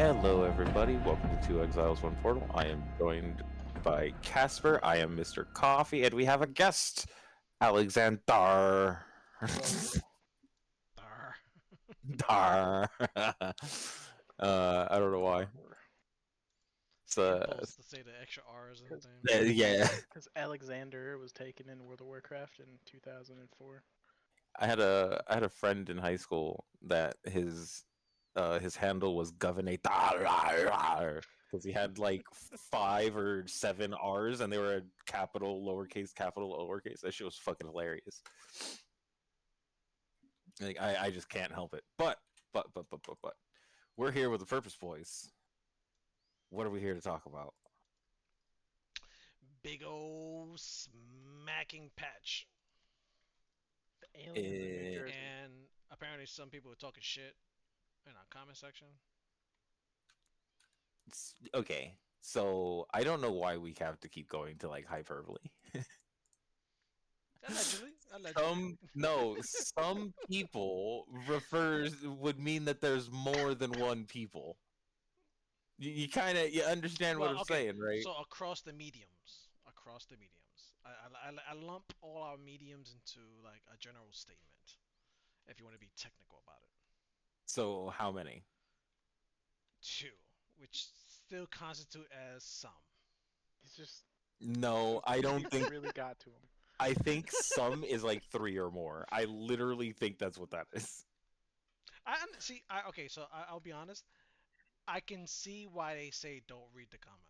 Hello, everybody. Welcome to Two Exiles, One Portal. I am joined by Casper. I am Mr. Coffee, and we have a guest, Alexander. Hello. Dar. Dar. I don't know why. It's Impulse to say the extra R's in the thing. yeah. Because Alexander was taken in World of Warcraft in 2004. I had a friend in high school that his handle was Governator because he had like 5 or 7 R's and they were capital, lowercase, capital, lowercase. That shit was fucking hilarious. Like I just can't help it. But we're here with a purpose, boys. What are we here to talk about? Big ol' smacking patch. The aliens in New Eh, Jersey. And apparently some people were talking shit in our comment section. okay, so I don't know why we have to keep going to like hyperbole. Allegedly. Some people refers would mean that there's more than one people. You kind of you understand what Well, I'm okay. saying, right? So across the mediums. Across the mediums. I lump all our mediums into like a general statement. If you want to be technical about it. So how many? Two. Which still constitute as some. He's just No, those I two don't people think. really got to him. I think some is like three or more. I literally think that's what that is. I see. Okay. So I'll be honest. I can see why they say don't read the comments.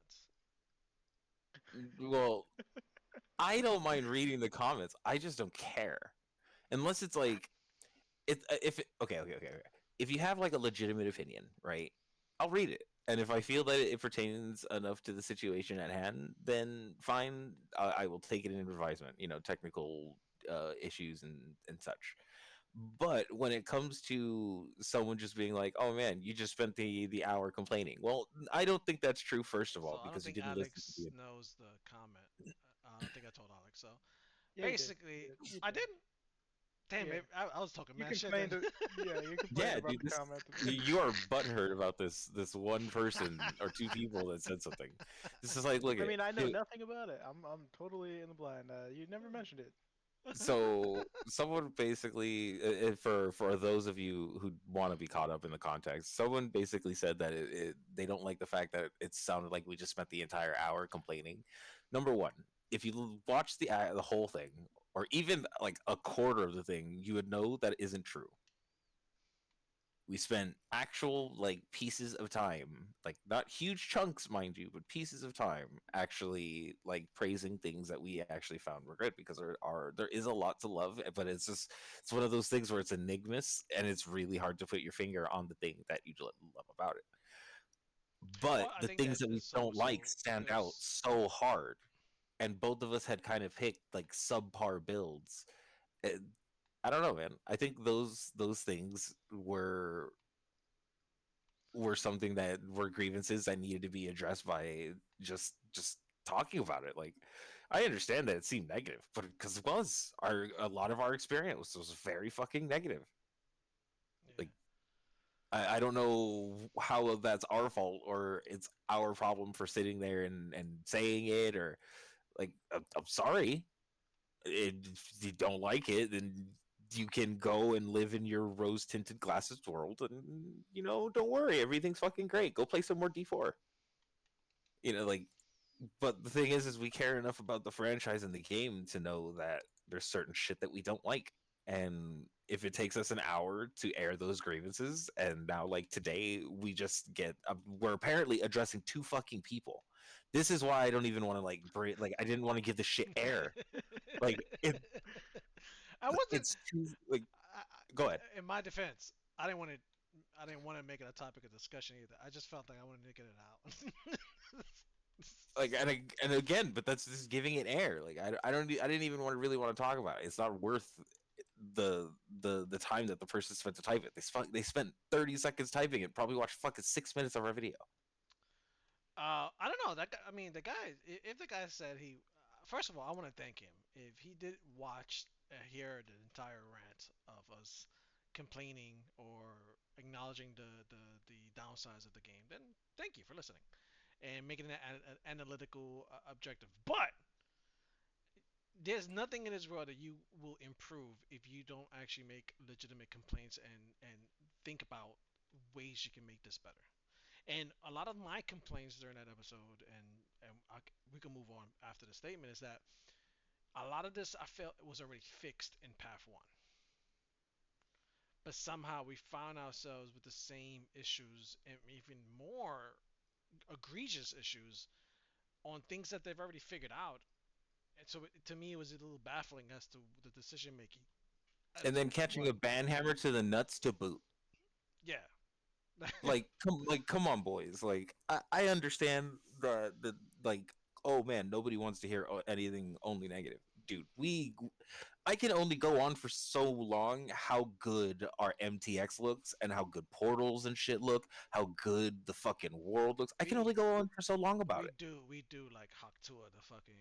Well, I don't mind reading the comments. I just don't care unless it's like if it, okay. If you have like a legitimate opinion, right? I'll read it, and if I feel that it pertains enough to the situation at hand, then fine. I will take it in advisement. Technical issues and such. But when it comes to someone just being like, "Oh man, you just spent the hour complaining," well, I don't think that's true. First of So all, I don't because you think didn't listen to Alex the. knows the comment. I don't think I told Alex. So Yeah, you did. You basically, did. You I did. didn't. Damn, Yeah. I was talking You mad shit then. complained. Yeah, you complained Yeah, about dude, the comment. you are butthurt about this one person or two people that said something. This is like, look I at mean, I know dude. nothing about it. I'm totally in the blind. You never mentioned it. So someone basically, for those of you who want to be caught up in the context, someone basically said that they don't like the fact that it sounded like we just spent the entire hour complaining. Number one, if you watch the whole thing, or even like a quarter of the thing, you would know that isn't true. We spent actual like pieces of time, like not huge chunks, mind you, but pieces of time actually like praising things that we actually found were good because there is a lot to love, but it's one of those things where it's enigmas and it's really hard to put your finger on the thing that you love about it. But Well, I the think things that that we don't like stand out there's so hard, and both of us had kind of picked like subpar builds. Uh, I don't know, man. I think those things were something that were grievances that needed to be addressed by just talking about it. Like, I understand that it seemed negative, but because it was a lot of our experience was very fucking negative. yeah. Like, I don't know how that's our fault or it's our problem for sitting there and saying it, or like I'm sorry. If you don't like it, then you can go and live in your rose tinted glasses world, and don't worry, everything's fucking great. Go play some more D4. Like, but the thing is we care enough about the franchise and the game to know that there's certain shit that we don't like, and if it takes us an hour to air those grievances, and now like today we just get we're apparently addressing two fucking people. This is why I don't even want to like I didn't want to give the shit air. Like I wasn't. it's too like I, go ahead. in my defense, I didn't want to. I didn't want to make it a topic of discussion either. I just felt like I wanted to get it out. Like, and again, but that's just giving it air. Like, I didn't even really want to talk about it. It's not worth the time that the person spent to type it. They spent 30 seconds typing it. Probably watched fucking 6 minutes of our video. I don't know. That guy, I mean, the guy. If the guy said he, first of all, I want to thank him. If he did watch, hear the entire rant of us complaining or acknowledging the downsides of the game, then thank you for listening and making an analytical objective. But there's nothing in this world that you will improve if you don't actually make legitimate complaints and think about ways you can make this better. And a lot of my complaints during that episode, we can move on after the statement, is that a lot of this I felt was already fixed in Path One, but somehow we found ourselves with the same issues and even more egregious issues on things that they've already figured out. And so to me, it was a little baffling as to the decision making And as to then catching a what. ban hammer to the nuts to boot. Yeah. Come on, boys. Like, I understand the like. Oh man, nobody wants to hear anything only negative, dude. I can only go on for so long how good our MTX looks and how good portals and shit look, how good the fucking world looks. I can only we go on for so long about it. we do like Haktua, the fucking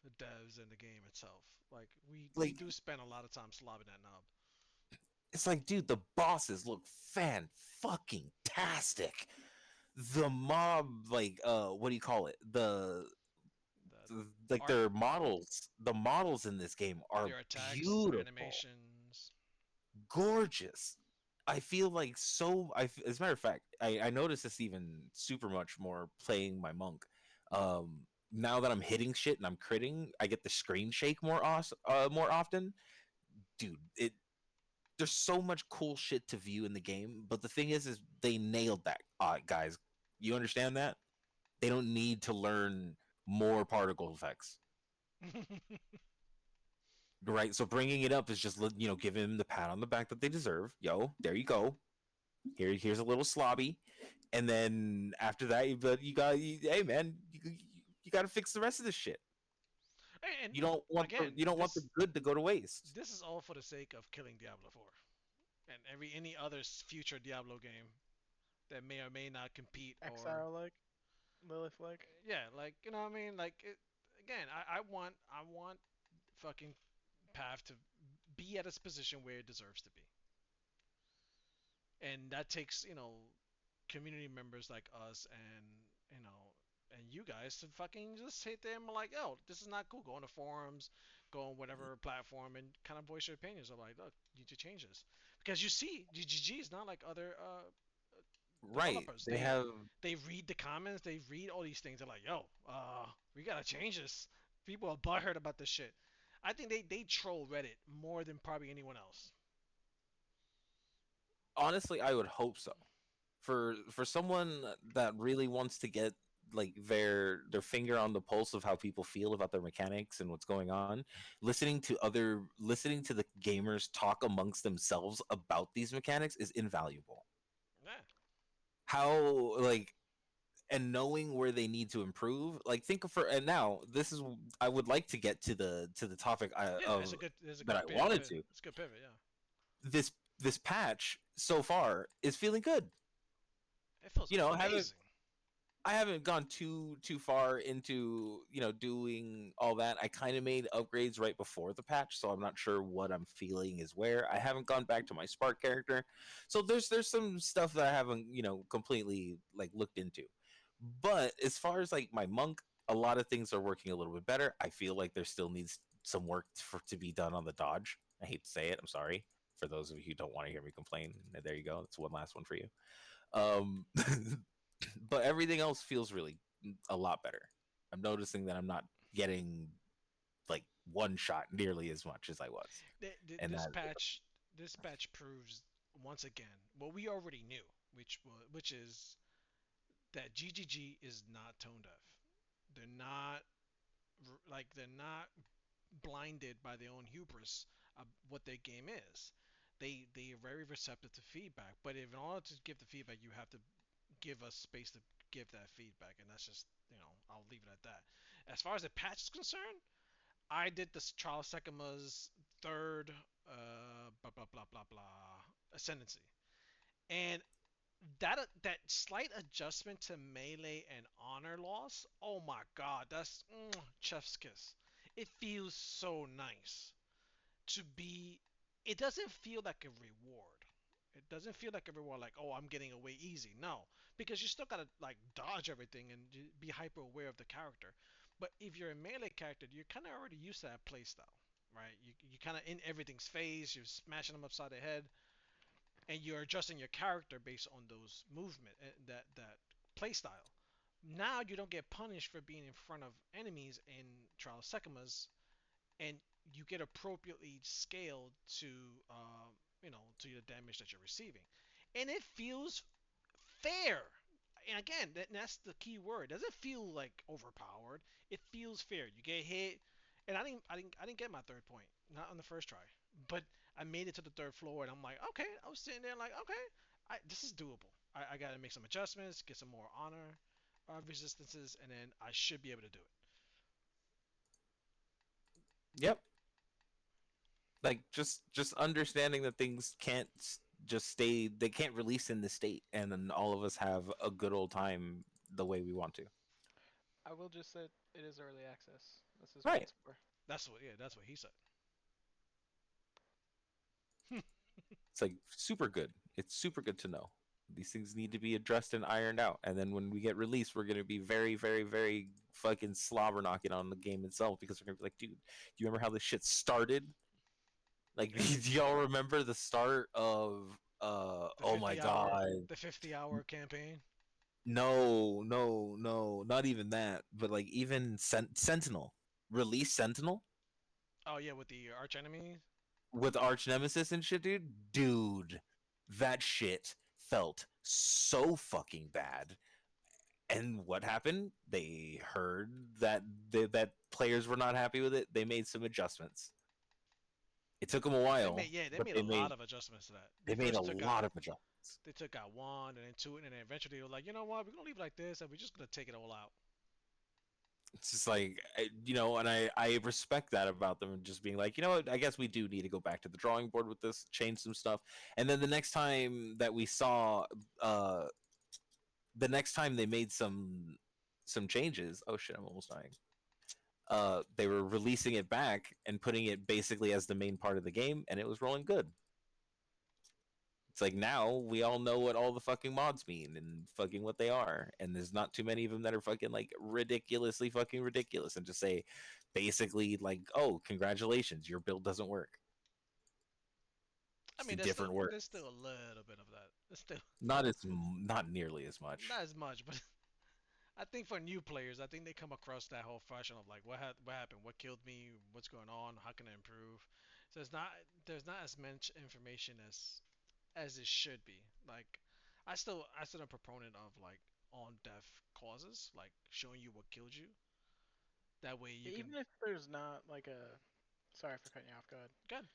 the devs in the game itself. Like we Like, do spend a lot of time slobbing that knob. it's like, dude, the bosses look fan fucking tastic. The mob, like, what do you call it? The Like art, their models, the models in this game are their attacks, their beautiful, animations. gorgeous. I feel like as a matter of fact, I noticed this even super much more playing my monk. Now that I'm hitting shit and I'm critting, I get the screen shake more often. Dude, there's so much cool shit to view in the game, but the thing is they nailed that, guys. You understand that? They don't need to learn more particle effects, right? So bringing it up is just giving them the pat on the back that they deserve. Yo, there you go. Here's a little slobby, and then after that, hey man, you got to fix the rest of this shit. And You again, don't want the good to go to waste. this is all for the sake of killing Diablo 4 and any other future Diablo game that may or may not compete or Exile like, Lilith like. yeah, like you know what I mean. Like again, I want fucking Path to be at its position where it deserves to be, and that takes community members like us and you guys to fucking just sit there and be like, oh, this is not cool. Go on the forums, go on whatever platform, and kind of voice your opinions. I'm like, look, you need to change this because you see, GGG is not like other Right? developers. They They have they read the comments, they read all these things. They're like, yo, we gotta change this. People are butthurt about this shit. I think they troll Reddit more than probably anyone else. honestly, I would hope so. For someone that really wants to get like their finger on the pulse of how people feel about their mechanics and what's going on, listening to the gamers talk amongst themselves about these mechanics is invaluable. Yeah, How like and knowing where they need to improve, like think of for and now this is I would like to get to the topic yeah. of It's a that I good wanted to. it's a good pivot. Yeah, This patch so far is feeling good. it feels You know, haven't amazing. I haven't gone too far into doing all that. I kind of made upgrades right before the patch, so I'm not sure what I'm feeling is where. I haven't gone back to my Spark character, so there's some stuff that I haven't completely like looked into. But as far as like my monk, a lot of things are working a little bit better. I feel like there still needs some work to be done on the dodge. I hate to say it. I'm sorry for those of you who don't want to hear me complain. There you go. That's one last one for you. Um, but everything else feels really a lot better. I'm noticing that I'm not getting like one shot nearly as much as I was, and This that patch proves once again what we already knew, which is that GGG is not tone deaf. They're not they're not blinded by their own hubris of what their game is. They are very receptive to feedback, but if in order to give the feedback, you have to give us space to give that feedback, and that's just I'll leave it at that. As far as the patch is concerned, I did this Charles Sekama's third blah blah blah blah blah ascendancy, and that slight adjustment to melee and honor loss, oh my god, that's chef's kiss. It feels so nice to be. It doesn't feel like a reward. It doesn't feel like everyone like, oh, I'm getting away easy. No, because you still gotta like dodge everything and be hyper aware of the character. But if you're a melee character, you're kind of already used to that playstyle, right? You kind of in everything's face. You're smashing them upside the head, and you're adjusting your character based on those movement that play style. Now you don't get punished for being in front of enemies in Trial of Sekimas, and you get appropriately scaled to to the damage that you're receiving, and it feels fair. And again, that's the key word. It doesn't feel like overpowered. It feels fair. You get hit, and I didn't get my third point, not on the first try, but I made it to the third floor, and I'm like, okay. I was sitting there like, okay, this is doable. I got to make some adjustments, get some more honor resistances, and then I should be able to do it. Yep. Like just understanding that things can't just stay. They can't release in the state, and then all of us have a good old time the way we want to. I will just say it is early access. This is what Right. it's for. That's what he said. It's like super good. It's super good to know. These things need to be addressed and ironed out. And then when we get released, we're gonna be very, very, very fucking slobber knocking on the game itself because we're gonna be like, dude, do you remember how this shit started? Like, Yeah. do y'all remember the start of The oh my 50 hour god. the 50-hour campaign. No, no, no, not even that. But like even Sentinel. Release Sentinel Oh yeah, with the arch enemy. with Arch Nemesis and shit, dude. Dude, that shit felt so fucking bad. And what happened? They heard that that players were not happy with it. They made some adjustments. It took them a while, They but made a they lot made of adjustments to that. They they made a first took lot out of adjustments. they took out one and then two, and then eventually they were like, you know what, we're gonna leave it like this, and we're just gonna take it all out. It's just like and I respect that about them and just being like, you know what, I guess we do need to go back to the drawing board with this, change some stuff. And then the next time that we saw, uh, the next time they made some changes. Oh shit, I'm almost dying. They were releasing it back and putting it basically as the main part of the game, and it was rolling good. It's like now we all know what all the fucking mods mean and fucking what they are, and there's not too many of them that are fucking like ridiculously fucking ridiculous and just say basically like, oh, congratulations, your build doesn't work. I Just do mean, different there's words. still a little bit of that. There's still Not nearly as much. not as much, but I think for new players, I think they come across that whole fashion of like, what happened, what killed me, what's going on, how can I improve. So there's not as much information as it should be. Like, I still am a proponent of like on death causes, like showing you what killed you. That way you Even can if there's not like a, sorry for cutting you off. Go ahead. good.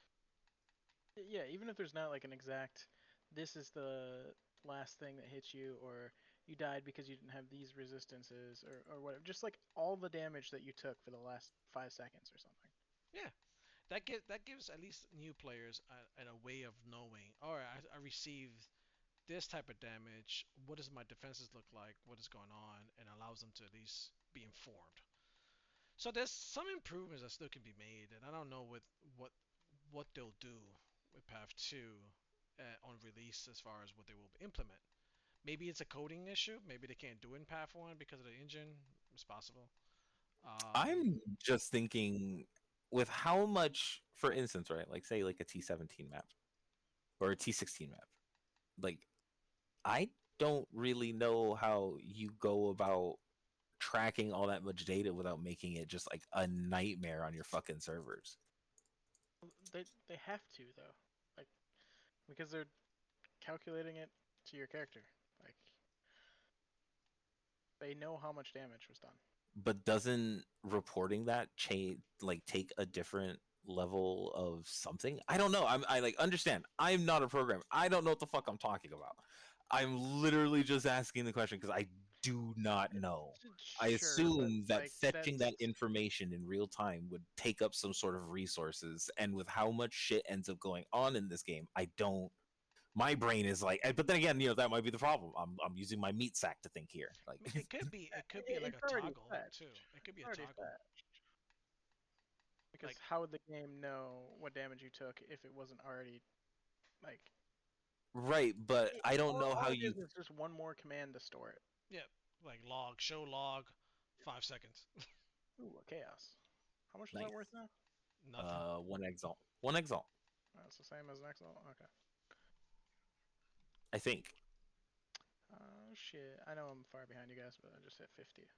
Yeah, even if there's not like an exact, this is the last thing that hits you, or you died because you didn't have these resistances, or whatever. Just like all the damage that you took for the last 5 seconds or something. Yeah, that gives at least new players a way of knowing. All right, I received this type of damage. What does my defenses look like? What is going on? And allows them to at least be informed. So there's some improvements that still can be made, and I don't know what they'll do with Path 2 on release as far as what they will implement. Maybe it's a coding issue. Maybe they can't do it in Path 1 because of the engine. It's possible. Um, I'm just thinking with how much, for instance, right? Like say like a T17 map or a T16 map. Like I don't really know how you go about tracking all that much data without making it just like a nightmare on your fucking servers. They have to though, like because they're calculating it to your character. Like they know how much damage was done. But doesn't reporting that change like take a different level of something? I don't know. I like understand. I'm not a programmer. I don't know what the fuck I'm talking about. I'm literally just asking the question because I do not know. I Sure, but assume that like fetching that's that information in real time would take up some sort of resources, and with how much shit ends up going on in this game, I don't. My brain is like, but then again, that might be the problem. I'm using my meat sack to think here. I Like, mean, it could be like it's a already toggle too. fetched. It could be It's a already toggle. fetched. Because Like how would the game know what damage you took if it wasn't already like Right, but I don't know how All it you. is just one more command to store it. Yep. Like log, show log, 5 seconds. Ooh, a chaos. How much is that worth Nice. now? Nothing. One exalt. One exalt. That's the same as an Exile. Okay. I think. Oh shit! I know I'm far behind you guys, but I just hit 50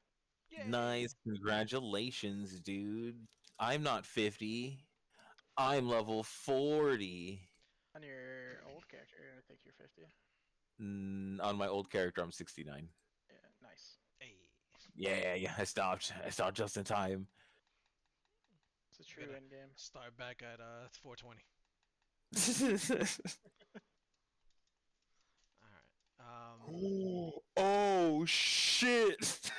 Yay! Nice. Congratulations, dude. I'm not 50. I'm level 40. on your old character. I think you're 50. On my old character, I'm 69. Yeah, nice. Hey. Yeah, yeah. I stopped. I stopped just in time. It's a We true gotta end game. start back at 420. Alright. Oh shit.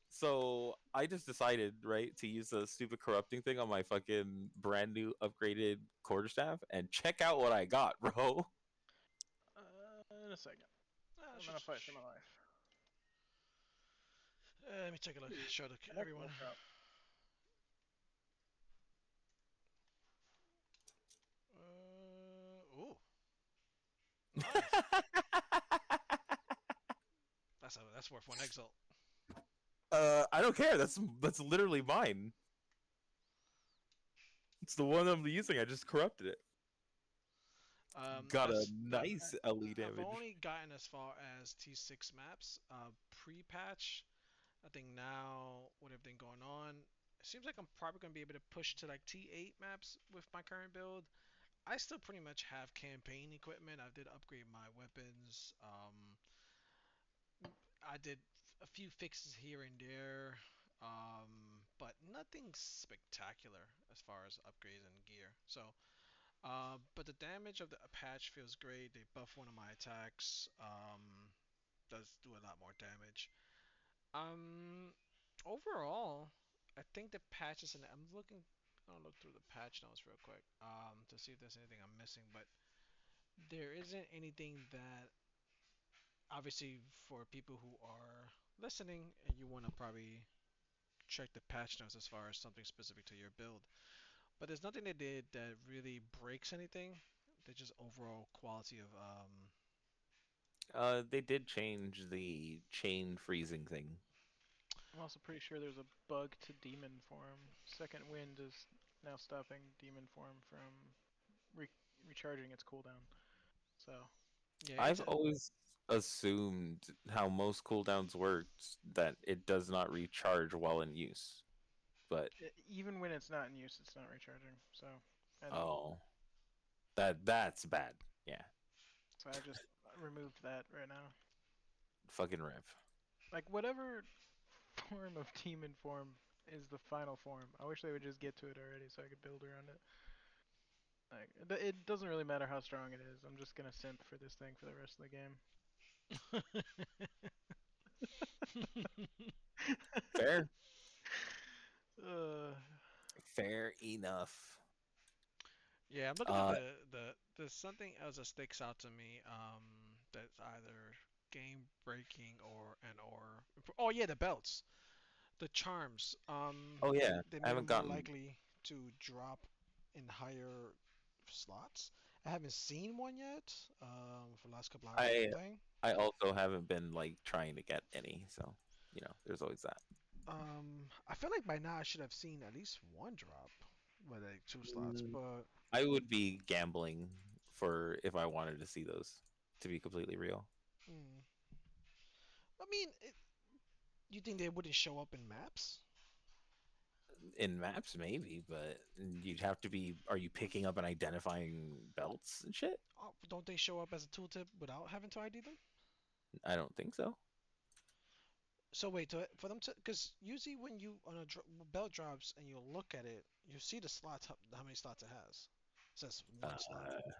So I just decided, right, to use the stupid corrupting thing on my fucking brand new upgraded quarterstaff and check out what I got, bro. In a second. Uh, I'm should, gonna fight for my life. let me take a look. Ooh, Show an everyone. excellent drop. Ooh, nice. That's worth one exalt. I don't care. That's literally mine. It's the one I'm using. I just corrupted it. Got a As nice LE I've damage. only gotten as far as T6 maps. Pre-patch, I think now with everything going on, it seems like I'm probably gonna be able to push to like T8 maps with my current build. I still pretty much have campaign equipment. I did upgrade my weapons. I did a few fixes here and there, but nothing spectacular as far as upgrades and gear. So, but the damage of the patch feels great. They buff one of my attacks. Does do a lot more damage. Um, Overall, I think the patches and I'm looking. I'll look through the patch notes real quick to see if there's anything I'm missing, but there isn't anything that obviously for people who are listening and you want to probably check the patch notes as far as something specific to your build. But there's nothing they did that really breaks anything. They're just overall quality of They did change the chain freezing thing. I'm also pretty sure there's a bug to demon form. Second wind is now stopping demon form from re- recharging its cooldown. So yeah, I've always assumed how most cooldowns worked that it does not recharge while in use. But even when it's not in use, it's not recharging. So and oh, that's bad. Yeah, so I just removed that right now. fucking rip. Like whatever form of demon form is the final form. I wish they would just get to it already so I could build around it. Like it doesn't really matter how strong it is. I'm just gonna simp for this thing for the rest of the game. Fair, uh, fair enough. yeah, I'm looking at Uh, the there's something else that sticks out to me. That's either game breaking or oh yeah, the belts. The charms, oh yeah, they I made them haven't more gotten. likely to drop in higher slots. I haven't seen one yet for the last couple hours I've been I playing. I also haven't been like trying to get any, so there's always that. I feel like by now I should have seen at least one drop with like 2 slots, Mm, but I would be gambling for if I wanted to see those, to be completely real. mm, I mean, you think they wouldn't show up in maps? In maps, maybe, but you'd have to be. Are you picking up and identifying belts and shit? Don't they show up as a tooltip without having to ID them? I don't think so. So wait, for them to, because usually when you on a belt drops and you look at it, you see the slots, how many slots it has. It says one slot. Uh,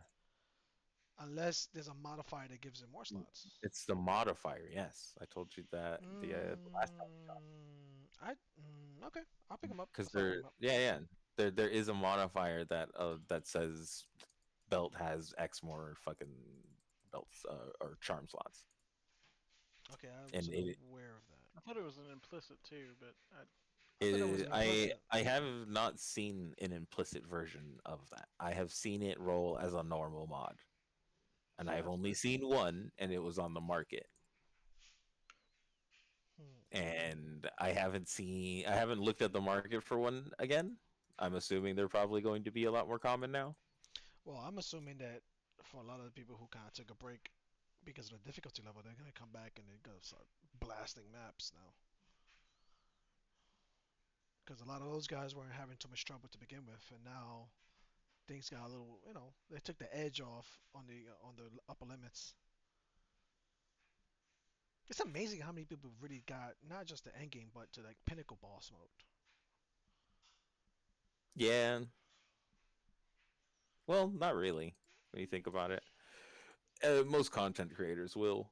Unless there's a modifier that gives it more slots. it's the modifier. Yes, I told you that the last time we talked. Okay, I'll pick them up. Because I'll start picking them up. yeah, there is a modifier that says belt has X more fucking belts or charm slots, Okay, I and wasn't it aware of that. I thought it was an implicit too, but I thought that was implicit. I have not seen an implicit version of that. I have seen it roll as a normal mod, and See, I've that's only seen one, and it was on the market. Hmm. And I haven't looked at the market for one again. I'm assuming they're probably going to be a lot more common now. Well, I'm assuming that for a lot of the people who kind of took a break because of the difficulty level, they're gonna come back and they're gonna start blasting maps now. Because a lot of those guys weren't having too much trouble to begin with, and now things got a little, they took the edge off on the upper limits. It's amazing how many people really got not just the end game, but to like pinnacle boss mode. Yeah, well, not really when you think about it. Most content creators will.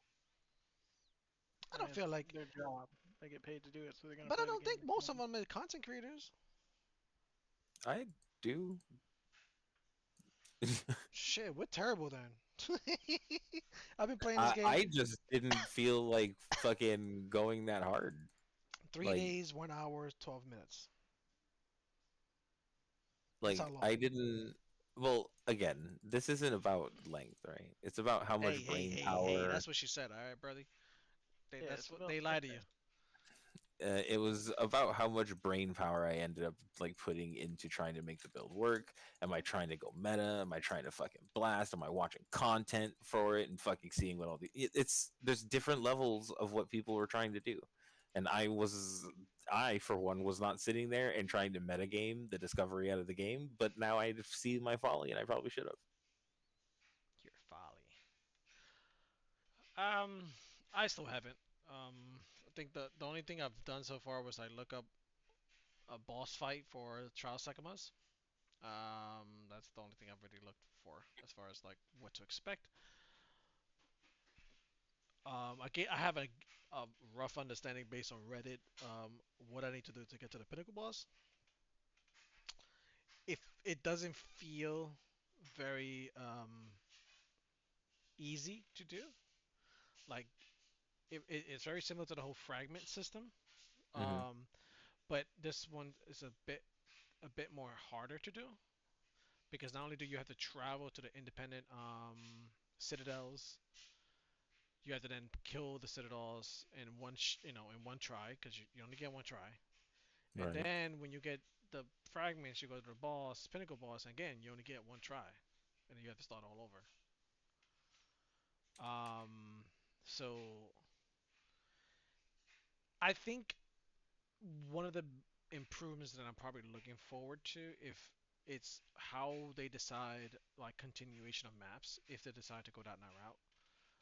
I I don't mean, feel it's like, their job. They get paid to do it, so they're gonna but I play the don't game think they most of can. them are content creators. I do. Shit, we're terrible then. I've been playing this game I just didn't feel like fucking going that hard. three Like days, 1 hour, 12 minutes. That's like how long. I didn't. Well, again, this isn't about length, right? It's about how Hey, much hey, brain hey, hey. power. That's what she said. All right, brother. Yeah, That's it's what about they lie to you. It was about how much brain power I ended up like putting into trying to make the build work. Am I trying to go meta? Am I trying to fucking blast? Am I watching content for it and fucking seeing what all it's there's different levels of what people were trying to do, and I for one was not sitting there and trying to metagame the discovery out of the game, but now I see my folly and I probably should have. Your folly. Um, I still haven't. I think the only thing I've done so far was I look up a boss fight for Trial Sekimas. That's the only thing I've really looked for as far as like what to expect. I have a rough understanding based on Reddit. What I need to do to get to the pinnacle boss. If it doesn't feel very easy to do, like it's very similar to the whole fragment system. Hmm. Um, but this one is a bit more harder to do because not only do you have to travel to the independent citadels, you have to then kill the citadels in in one try because you only get one try. And Right. then when you get the fragments, you go to the boss, pinnacle boss, and again you only get one try, and then you have to start all over. Um, so I think one of the improvements that I'm probably looking forward to if it's how they decide like continuation of maps if they decide to go down that route.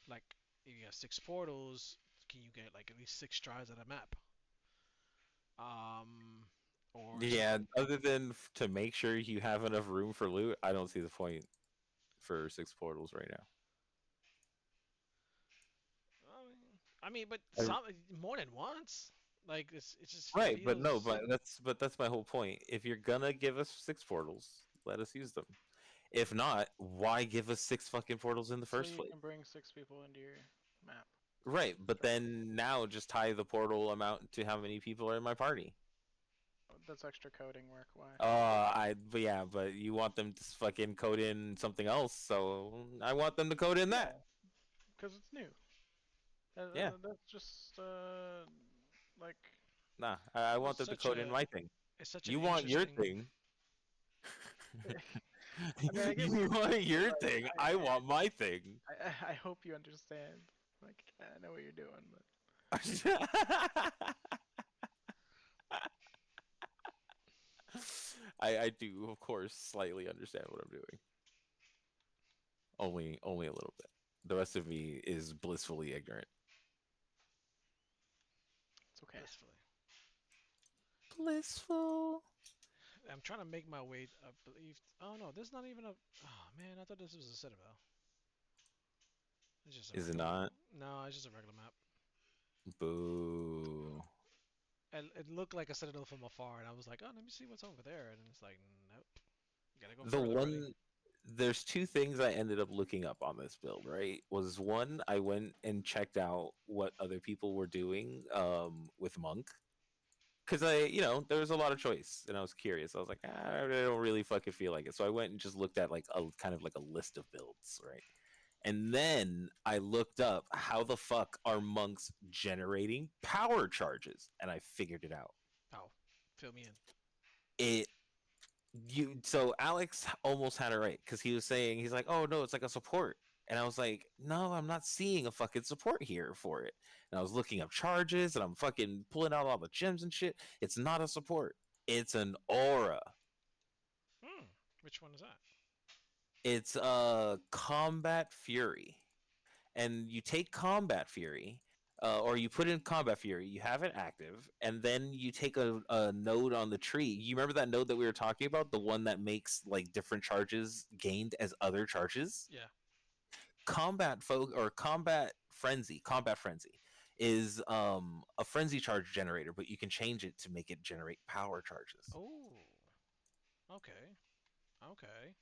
Like if you have six portals, can you get like at least six tries at a map? Um, or some. Yeah, other than to make sure you have enough room for loot, I don't see the point for six portals right I mean, but now. some more than once. Like it just Right, but no, feels. but that's my whole point. If you're gonna give us six portals, let us use them. If not, why give us six fucking portals in the So first you place? can bring 6 people into your map. Right, but Sure. then now just tie the portal amount to how many people are in my party. That's extra coding work. Why? But yeah, but you want them to fucking code in something else, so I want them to code in that. Yeah, because it's new. Yeah, That's just like nah, I Well, want it's them to such code in a my thing. it's such an You want your interesting. thing. I mean, I get what You you're want saying, your but thing. I want my thing. I hope you understand. Like I know what you're doing, but I do, of course, slightly understand what I'm doing. Only a little bit. The rest of me is blissfully ignorant. it's okay. Blissfully. Blissful. I'm trying to make my way. I believe. Oh no, there's not even a. Oh man, I thought this was a citadel. It's just a Is it regular. not? No, it's just a regular map. Boo. It looked like a citadel from afar, and I was like, oh, let me see what's over there, and it's like, nope. You gotta go The further, buddy. one there's two things I ended up looking up on this build, right? Was one, I went and checked out what other people were doing with Monk, because there was a lot of choice, and I was curious. I was like, I don't really fucking feel like it. So I went and just looked at like a kind of like a list of builds, right? And then I looked up how the fuck are monks generating power charges, and I figured it out. Oh, fill me in. It you so Alex almost had it right because he was saying he's like, oh no, it's like a support. And I was like, no, I'm not seeing a fucking support here for it. And I was looking up charges and I'm fucking pulling out all the gems and shit. It's not a support. It's an aura. Hmm. Which one is that? It's combat fury. And you take combat fury, or you put in combat fury, you have it active, and then you take a node on the tree. You remember that node that we were talking about, the one that makes like different charges gained as other charges? Yeah. Combat frenzy is a frenzy charge generator, but you can change it to make it generate power charges. Oh. Okay. Okay.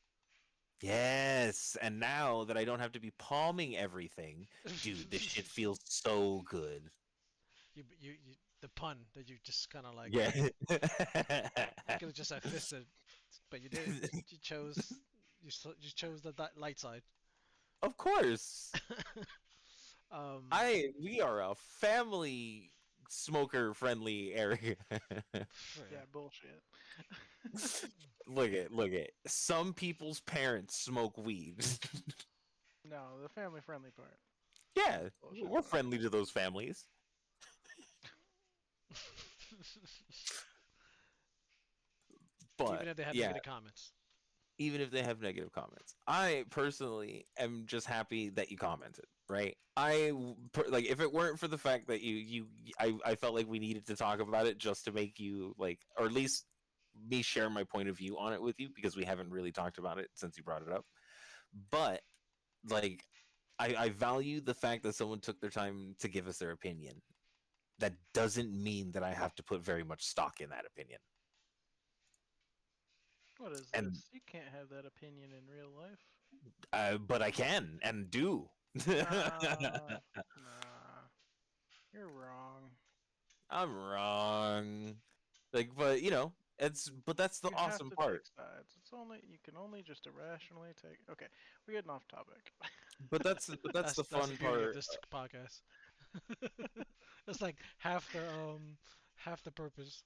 Yes, and now that I don't have to be palming everything, dude, this shit feels so good. the pun that you just kind of like Yeah. you could have just said fisted, but you didn't. You chose you chose the light side. Of course. um. We are a family smoker friendly area. Yeah, bullshit. Look at. Some people's parents smoke weed. No, the family friendly part. Yeah, Bullshit. we're friendly to those families. Even But if they have yeah, negative comments. even if they have negative comments. I personally am just happy that you commented, right? Like if it weren't for the fact that I felt like we needed to talk about it just to make you like, or at least me share my point of view on it with you because we haven't really talked about it since you brought it up. But like I value the fact that someone took their time to give us their opinion. That doesn't mean that I have to put very much stock in that opinion. What is And this? You can't have that opinion in real life. but I can and do. Nah. You're wrong. I'm wrong. Like, but but that's the You have awesome to part. take sides. You can only just irrationally take. Okay, we're getting off topic. But that's the That's the fun beauty of part. this podcast. That's like half the purpose.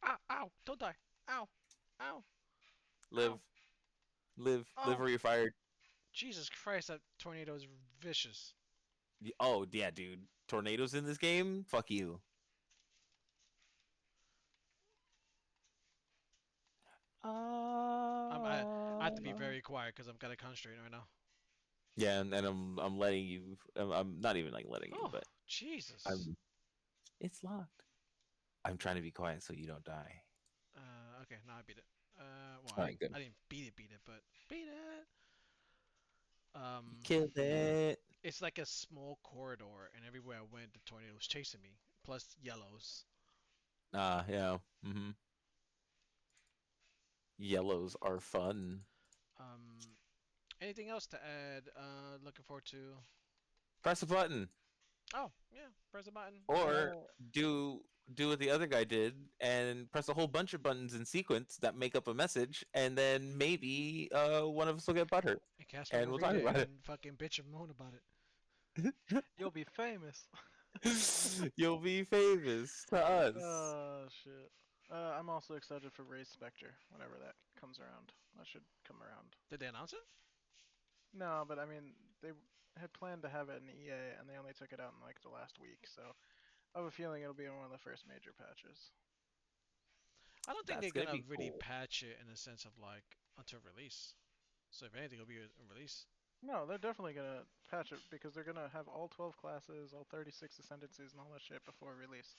Ow! Ow! Don't die! Ow! Ow! Ow! Live, live, Oh! or you're fired. Jesus Christ! That tornado is vicious. Oh yeah, dude. Tornadoes in this game? Fuck you. I have to be very quiet because I'm kind of concentrating right now. Yeah, and I'm letting you. I'm not even like letting you, Oh, but Jesus. I'm. It's locked. I'm trying to be quiet so you don't die. Okay, now I beat it. Well, All right, good. I didn't beat it, but beat it. You Um, killed it. it's like a small corridor, and everywhere I went, the tornado was chasing me. Plus yellows. Yeah. Yellows are fun. Um, anything else to add? Looking forward to. Press a button. Oh, yeah, press a button. Or do what the other guy did and press a whole bunch of buttons in sequence that make up a message, and then maybe one of us will get butthurt, And Casper and will we'll read talk it about it. and fucking bitch and moan about it. You'll be famous. You'll be famous to us. Oh shit. I'm also excited for Raise Spectre whenever that comes around. That should come around. Did they announce it? No, but I mean, they had planned to have it in EA, and they only took it out in like the last week. So I have a feeling it'll be in one of the first major patches. I don't think they're That's gonna gonna be really cool. patch it in the sense of like until release. So if anything, it'll be a release. No, they're definitely gonna patch it because they're gonna have all 12 classes, all 36 ascendancies, and all that shit before release.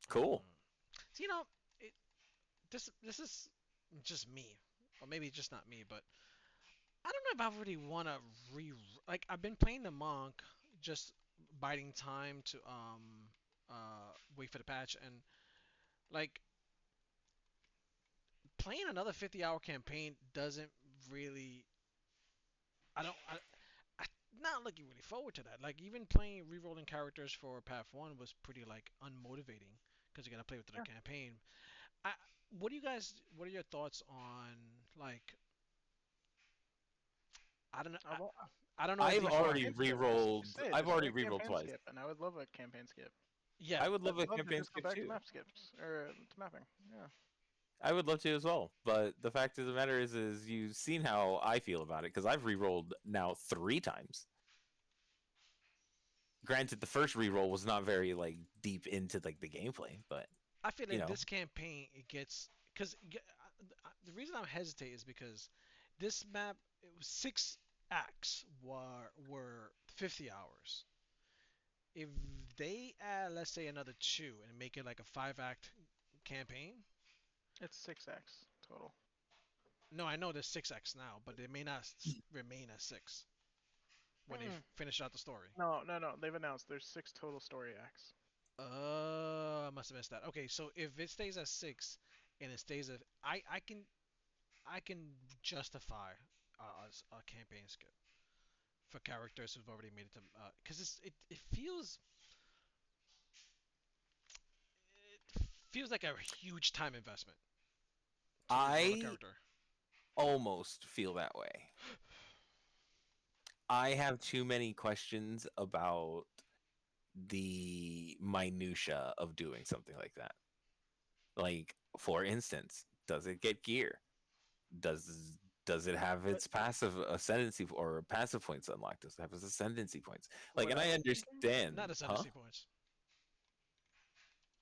Cool. So it, this is just me, or maybe just not me, but I don't know if I really want to re like I've been playing the monk, just biding time to wait for the patch and like playing another 50-hour campaign doesn't really I don't I, not not looking really forward to that. Like even playing re-rolling characters for Path 1 was pretty like unmotivating because you gotta play with the Yeah. campaign. I, what do you guys? What are your thoughts on like? I don't know. I, wa- I don't know if I've these are. already campaign skip. Just re-rolled. say it. I've Just say already a re-rolled campaign twice. skip, and I would love a campaign skip. Yeah, I would love I'd a love to campaign just go skip back to too. map skips or to mapping. Yeah. I would love to as well. But the fact of the matter is you've seen how I feel about it because I've re-rolled now 3 times. Granted, the first re-roll was not very like deep into like the gameplay, but I feel you in know, this campaign it gets because the reason I'm hesitate is because this map it was 6 acts were 50 hours. If they add let's say another two and make it like a 5 act campaign, It's 6x total. no, I know there's 6 acts now, but they may not remain as six when they Mm-mm. finish out the story. No. They've announced there's 6 total story acts. I must have missed that. Okay, so if it stays at six and it stays at, I can justify a campaign skip for characters who've already made it to, because it feels like a huge time investment to re-roll a I character. almost feel that way. I have too many questions about the minutia of doing something like that. Like, for instance, does it get gear? Does does it have What its passive ascendancy or passive points unlocked? Does it have its ascendancy points? Like, what and I I was thinking? Not understand, huh? ascendancy points.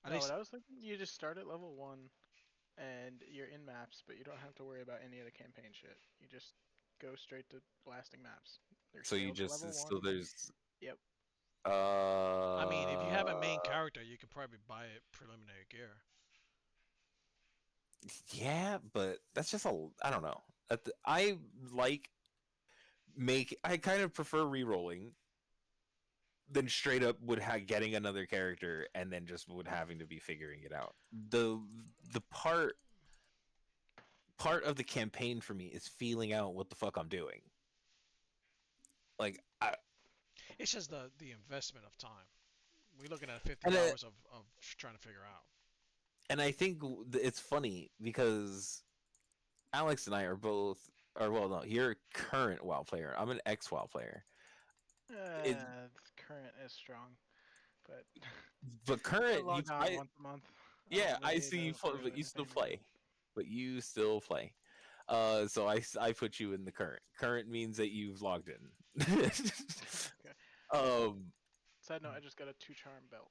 At No, what least I was thinking, you just start at level 1 and you're in maps, but you don't have to worry about any of the campaign shit. You just go straight to blasting maps. There's So you sales at just level so 1. there's Yep. I mean, if you have a main uh character, you can probably buy it preliminary gear. yeah, but that's just a I don't know. I like I kind of prefer re-rolling than straight up would getting another character and then just would having to be figuring it out. The part of the campaign for me is feeling out what the fuck I'm doing. Like I It's just the investment of time. We're looking at 50 and uh, hours of trying to figure out. and I think it's funny because Alex and I are both or well no, you're a current WoW player. I'm an ex WoW player. It Current is strong, but but I current log on once a month. I yeah, don't I raid. see I you don't play, do but you still anything really. play. But you still play. So I put you in the current. Current means that you've logged in. Okay. um, Side note: I just got a 2 charm belt,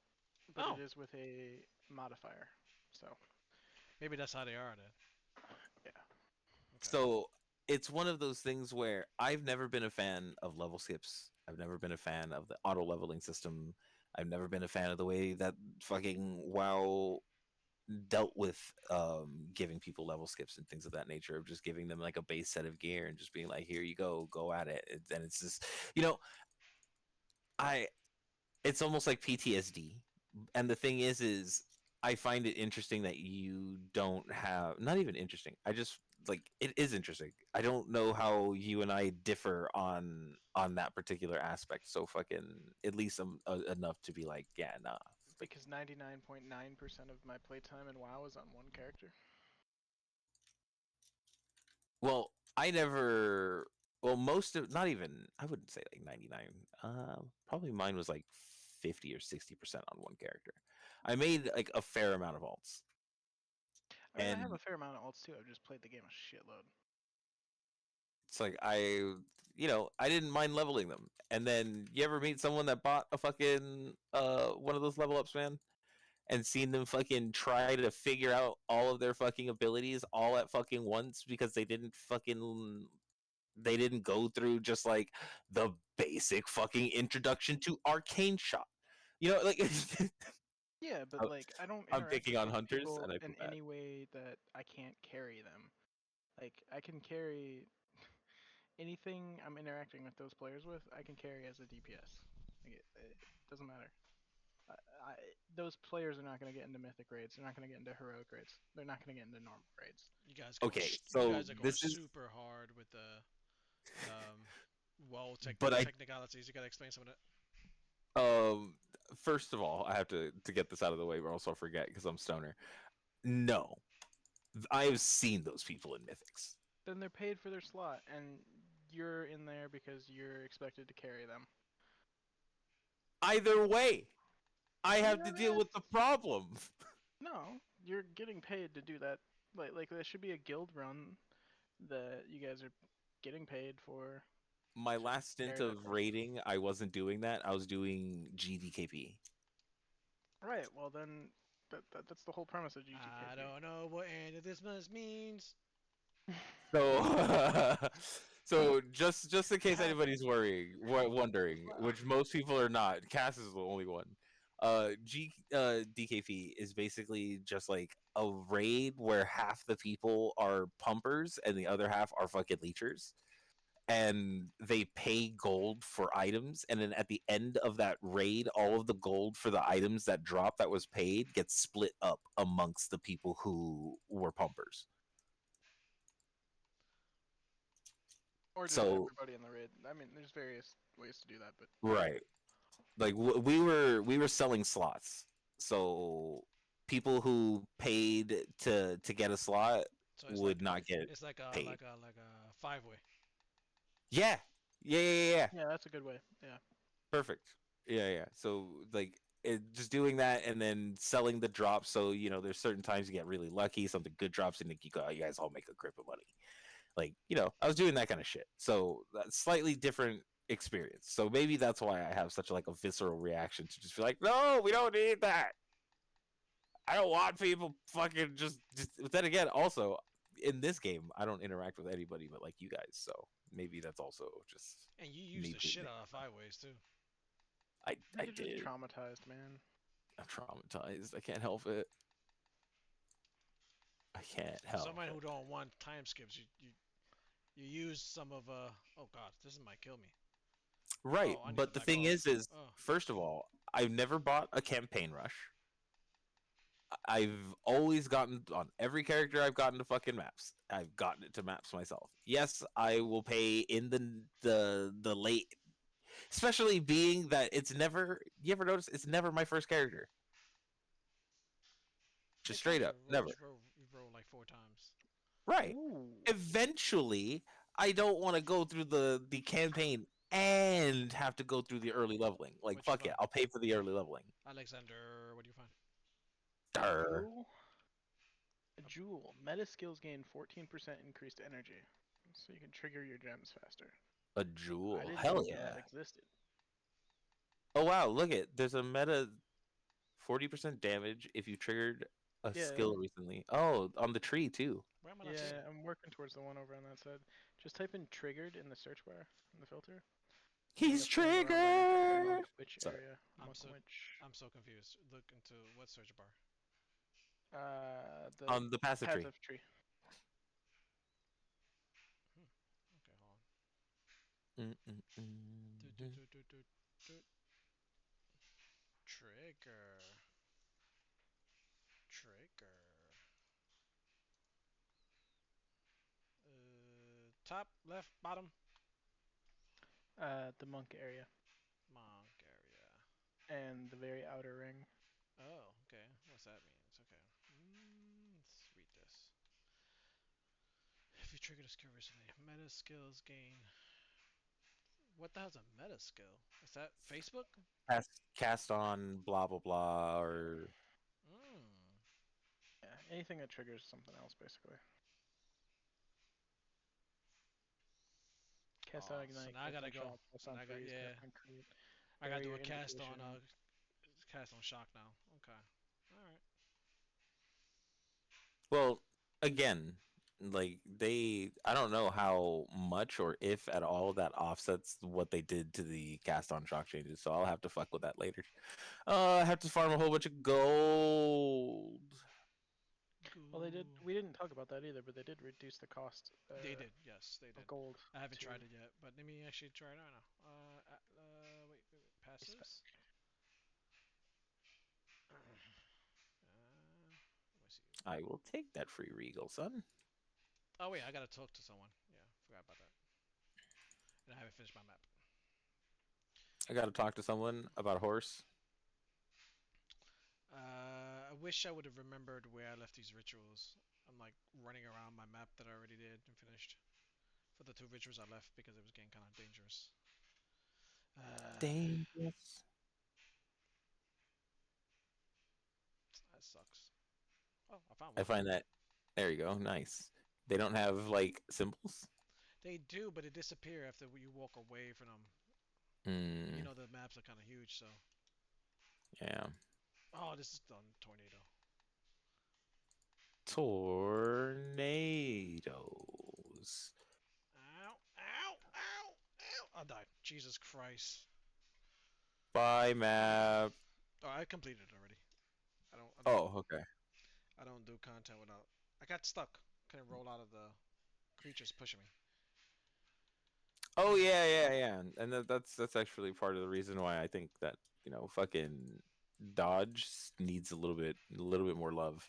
but it Oh, is with a modifier. So maybe that's how they are then. yeah. Okay. so it's one of those things where I've never been a fan of level skips. I've never been a fan of the auto leveling system. I've never been a fan of the way that fucking WoW dealt with giving people level skips and things of that nature of just giving them like a base set of gear and just being like here you go at it and it's just you know I it's almost like PTSD. And the thing is I find it interesting that you don't have not even interesting. I just like it is interesting. I don't know how you and I differ on that particular aspect. So fucking at least enough to be like, yeah, nah. Like, Because 99.9% of my playtime in WoW is on one character. well, I never well most of not even I wouldn't say like 99. Probably mine was like 50 or 60% on one character. I made like a fair amount of alts. I mean, I have And a fair amount of alts too. I've just played the game a shitload. it's like I didn't mind leveling them. And then you ever meet someone that bought a fucking one of those level ups, man, and seen them fucking try to figure out all of their fucking abilities all at fucking once because they didn't go through just like the basic fucking introduction to arcane shot. Like Yeah, but like, I don't I'm interact picking with on those hunters people and I in feel bad. any way that I can't carry them. Like, I can carry anything I'm interacting with those players with. I can carry as a DPS. Like, it doesn't matter. I, I, those players are not going to get into mythic raids. They're not going to get into heroic raids. They're not going to get into normal raids. You guys going Okay, you so guys are going this is super hard with the um Well, But I technicalities. You gotta explain some of that. um first of all, I have to get this out of the way, or else I'll forget because I'm stoner. No, I've seen those people in Mythics. Then they're paid for their slot, and you're in there because you're expected to carry them. Either way, I You have to know deal that? with the problem. No, you're getting paid to do that. Like there should be a guild run that you guys are getting paid for My to last stint carry that of stuff. raiding, I wasn't doing that. I was doing GDKP. Right. Well, then that's the whole premise of I GTKP. don't know what any of this means. So, so just in case anybody's wondering, which most people are not, Cass is the only one. DKP is basically just like a raid where half the people are pumpers and the other half are fucking leechers, and they pay gold for items, and then at the end of that raid, all of the gold for the items that drop that was paid gets split up amongst the people who were pumpers. Or just So everybody in the raid. I mean, there's various ways to do that, but right, like we were selling slots, so people who paid to get a slot So would not get it's paid. like a five way. Yeah, yeah. yeah, that's a good way. Yeah. Perfect. Yeah. So like just doing that and then selling the drops. So there's certain times you get really lucky, something good drops, and you guys all make a grip of money. Like I was doing that kind of shit. So that's slightly different experience. So maybe that's why I have such like a visceral reaction to just be like, no, we don't need that. I don't want people fucking just. But then again, also in this game, I don't interact with anybody but like you guys. So maybe that's also just And you use me the being shit there. out of five ways too. I think I you're just did. traumatized, man. I'm traumatized. I can't help it. I can't For help someone it. who don't want time skips, you use some of oh god, this might kill me. Right, Oh, I need to but the back thing off. is Oh, first of all, I've never bought a campaign rush. I've always gotten on every character I've gotten to fucking maps. I've gotten it to maps myself. Yes, I will pay in the late, especially being that it's never. You ever notice it's never my first character? Just it's straight funny. up, never. You roll like four times. Right. Ooh. Eventually, I don't want to go through the campaign and have to go through the early leveling. Like What you fuck it, find? I'll pay for the early leveling. Alexander, what do you find? A Durr. jewel. A jewel. Meta skills gain 14% increased energy, so you can trigger your gems faster. A I jewel. didn't Hell even know that yeah. existed. Oh wow, look it. There's a meta 40% damage if you triggered a Yeah. skill recently. Oh, on the tree too. Why am I not seeing Yeah, it? I'm working towards the one over on that side. Just type in triggered in the search bar in the filter. And you He's gotta find around the triggered. monk witch Sorry. area. I'm Monk so witch. I'm so confused. Look into what search bar. The On the passive path tree. of tree. Hmm. Okay, hold on. Do, do, Mm-mm-mm. do, do, do, do. Trigger. Trigger. Top, left, bottom. The monk area. Monk area. And the very outer ring. Oh, okay. What's that mean? It's okay. Let's read this. If you triggered a skill recently, meta skills gain. What the hell's a meta skill? Is that Facebook? Cast on blah blah blah or Mm. Yeah, anything that triggers something else, basically. Cast on Oh, so ignite, now I cast gotta on go. shock, cast And on I got freeze, cast yeah. on creep, I gotta do barrier a invocation. cast on shock now. Okay. All right. well, again, like I don't know how much or if at all that offsets what they did to the cast on shock changes, so I'll have to fuck with that later. I have to farm a whole bunch of gold. Well, they did. Go. We didn't talk about that either, but they did reduce the cost They did. Yes, they of did. gold I haven't to tried it yet, but let me actually try it right now. Wait. Passives. Let me see. I will take that free regal, son. Oh wait, I gotta talk to someone. Yeah, forgot about that. but I haven't finished my map. I got to talk to someone about a horse. I wish I would have remembered where I left these rituals. I'm like running around my map that I already did and finished for the two rituals I left because it was getting kind of dangerous. Dangerous. That sucks. Oh, I found I one. find that. There you go. Nice. They don't have like symbols. They do, but it disappear after you walk away from them. And you Hmm. know the maps are kind of huge, so. Yeah. Oh, this is done. Tornado. Tornadoes. Ow! Ow! Ow! Ow! I died. Jesus Christ. Bye map. Oh, I completed it already. I don't. I don't. Oh, okay. I don't do content without. I got stuck. Couldn't roll out of the creatures pushing me. Oh yeah, yeah, yeah. And that's actually part of the reason why I think that fucking Dodge needs a little bit more love.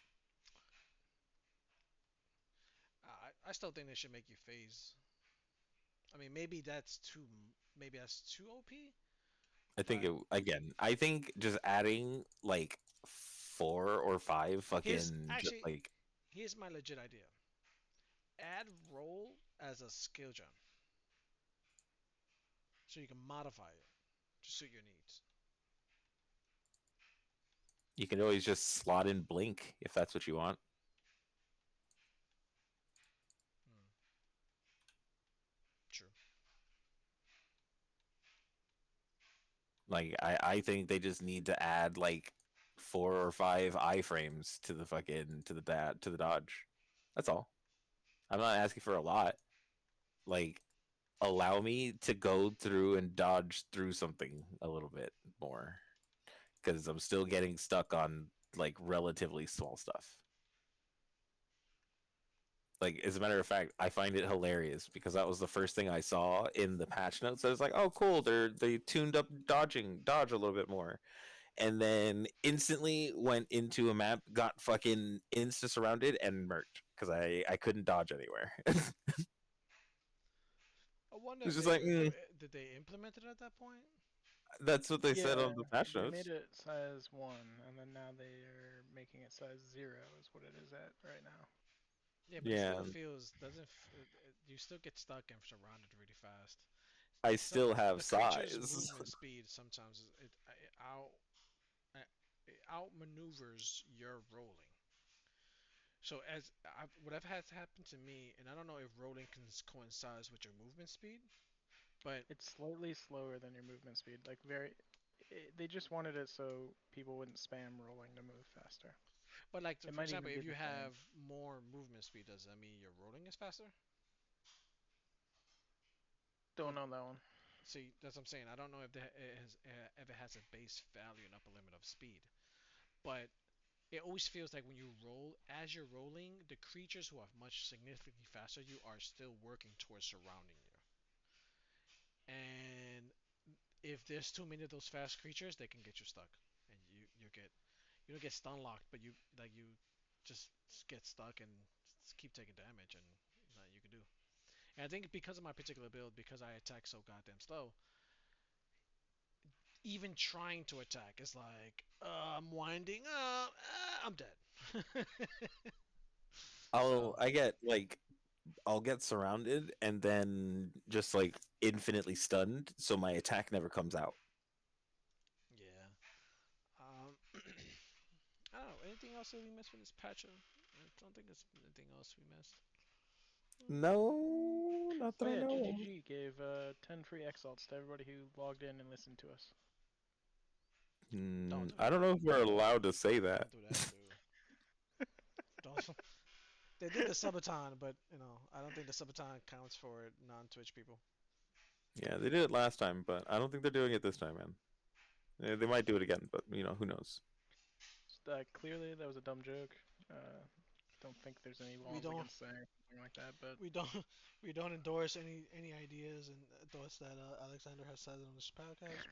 I still think they should make you phase. I mean, maybe that's too. Maybe that's too OP. I think But I think just adding like 4 or 5 here's fucking actually like here's my legit idea. Add roll as a skill gem, so you can modify it to suit your needs. you can always just slot in blink if that's what you want. Hmm, true. Like I think they just need to add like 4 or 5 iframes to the fucking to the Dodge. That's all. I'm not asking for a lot. Like allow me to go through and dodge through something a little bit more because I'm still getting stuck on like relatively small stuff. Like as a matter of fact, I find it hilarious because that was the first thing I saw in the patch notes. I was like, "Oh, cool! They tuned up dodge a little bit more," and then instantly went into a map, got fucking insta surrounded, and murked because I couldn't dodge anywhere. It I wonder was if just like, did they implement it at that point? that's what they said Yeah, on the patch they notes. made it size 1, and then now they are making it size 0, is what it is at right now. Yeah, but it Yeah, still feels doesn't. You still get stuck and surrounded really fast. I Some still have the creature's size. movement speed sometimes it outmaneuvers your rolling. So whatever has happened to me, and I don't know if rolling can coincides with your movement speed, but It's slightly slower than your movement speed. Like, they just wanted it so people wouldn't spam rolling to move faster. like It for might example, even be if you the same. have more movement speed, does that mean your rolling is faster? Don't Like, know that one. see, that's what I'm saying. I don't know if it has a base value and upper limit of speed, but it always feels like when you roll, as you're rolling, the creatures who are much significantly faster you are still working towards surrounding you. And if there's too many of those fast creatures, they can get you stuck, and you don't get stun locked, but you just get stuck and keep taking damage, and nothing you can do. And I think because of my particular build, because I attack so goddamn slow, even trying to attack is like, I'm winding up, I'm dead. So I get like I'll get surrounded and then just like infinitely stunned, so my attack never comes out. yeah, I don't know. Anything else that we missed with this patch? I don't think there's anything else we missed. No, not Oh that I yeah, know of. GGG gave 10 free exalts to everybody who logged in and listened to us. Don't do I don't that. know if we're allowed to say that. Don't do that, dude. Don't. They did the subathon, but I don't think the subathon counts for non-Twitch people. Yeah, they did it last time, but I don't think they're doing it this time, man. They might do it again, but who knows? Clearly, that was a dumb joke. Don't think there's any We laws don't. against saying something like that, but We don't. We don't endorse any ideas and thoughts that Alexander has said on this podcast.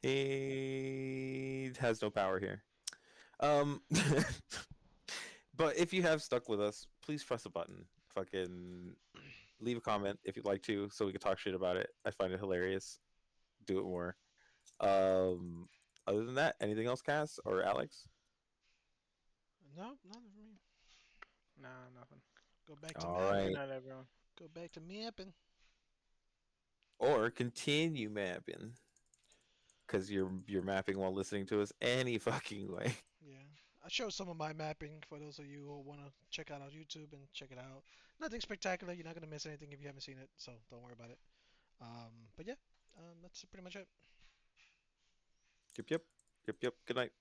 He has no power here. Um, but if you have stuck with us, please press a button. Fucking Leave a comment if you'd like to, so we can talk shit about it. I find it hilarious. Do it more. Um, Other than that, anything else, Cass or Alex? No, nothing for me. Nah, nothing. Go back to All Good mapping. right. night, everyone. Go back to mapping. Or continue mapping because you're mapping while listening to us any fucking way. Yeah. I showed some of my mapping for those of you who want to check out our YouTube and check it out. Nothing spectacular. You're not going to miss anything if you haven't seen it, so don't worry about it. But yeah, that's pretty much it. Yep, yep, yep, yep. Good night.